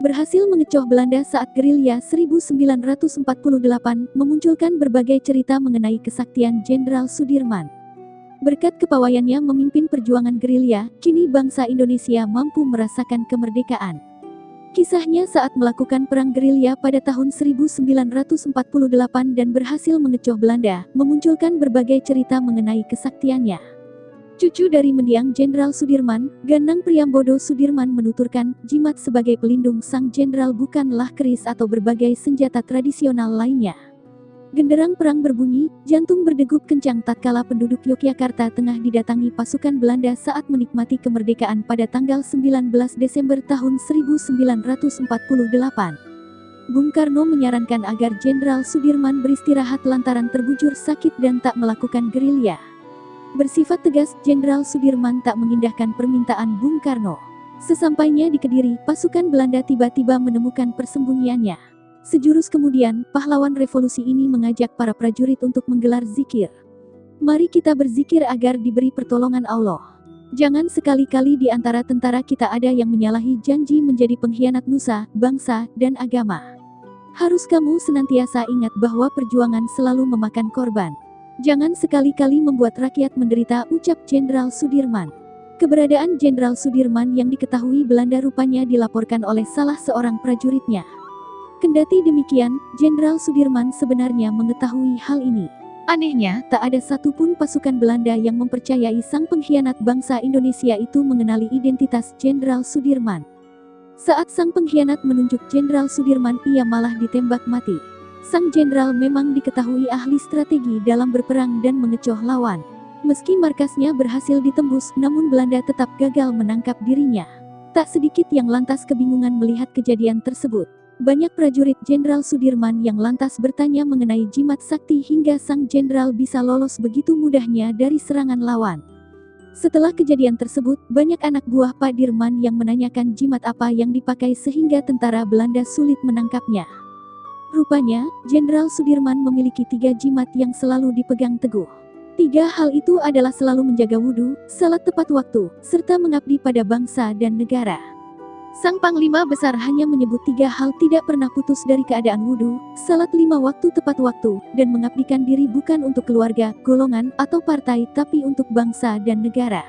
berhasil mengecoh Belanda saat gerilya 1948, memunculkan berbagai cerita mengenai kesaktian Jenderal Sudirman. Berkat kepawaiannya memimpin perjuangan gerilya, kini bangsa Indonesia mampu merasakan kemerdekaan. Kisahnya saat melakukan perang gerilya pada tahun 1948 dan berhasil mengecoh Belanda, memunculkan berbagai cerita mengenai kesaktiannya. Cucu dari mendiang Jenderal Sudirman, Ganang Priambodo Sudirman menuturkan, jimat sebagai pelindung sang jenderal bukanlah keris atau berbagai senjata tradisional lainnya. Genderang perang berbunyi, jantung berdegup kencang tatkala penduduk Yogyakarta tengah didatangi pasukan Belanda saat menikmati kemerdekaan pada tanggal 19 Desember tahun 1948. Bung Karno menyarankan agar Jenderal Sudirman beristirahat lantaran terbujur sakit dan tak melakukan gerilya. Bersifat tegas, Jenderal Sudirman tak mengindahkan permintaan Bung Karno. Sesampainya di Kediri, pasukan Belanda tiba-tiba menemukan persembunyiannya. Sejurus kemudian, pahlawan revolusi ini mengajak para prajurit untuk menggelar zikir. Mari kita berzikir agar diberi pertolongan Allah. Jangan sekali-kali di antara tentara kita ada yang menyalahi janji menjadi pengkhianat nusa, bangsa, dan agama. Harus kamu senantiasa ingat bahwa perjuangan selalu memakan korban. Jangan sekali-kali membuat rakyat menderita, ucap Jenderal Sudirman. Keberadaan Jenderal Sudirman yang diketahui Belanda rupanya dilaporkan oleh salah seorang prajuritnya. Kendati demikian, Jenderal Sudirman sebenarnya mengetahui hal ini. Anehnya, tak ada satupun pasukan Belanda yang mempercayai sang pengkhianat bangsa Indonesia itu mengenali identitas Jenderal Sudirman. Saat sang pengkhianat menunjuk Jenderal Sudirman, ia malah ditembak mati. Sang jenderal memang diketahui ahli strategi dalam berperang dan mengecoh lawan. Meski markasnya berhasil ditembus, namun Belanda tetap gagal menangkap dirinya. Tak sedikit yang lantas kebingungan melihat kejadian tersebut. Banyak prajurit Jenderal Sudirman yang lantas bertanya mengenai jimat sakti hingga sang jenderal bisa lolos begitu mudahnya dari serangan lawan. Setelah kejadian tersebut, banyak anak buah Pak Dirman yang menanyakan jimat apa yang dipakai sehingga tentara Belanda sulit menangkapnya. Rupanya, Jenderal Sudirman memiliki 3 jimat yang selalu dipegang teguh. 3 hal itu adalah selalu menjaga wudhu, salat tepat waktu, serta mengabdi pada bangsa dan negara. Sang Panglima Besar hanya menyebut 3 hal tidak pernah putus dari keadaan wudhu, salat 5 waktu tepat waktu, dan mengabdikan diri bukan untuk keluarga, golongan, atau partai tapi untuk bangsa dan negara.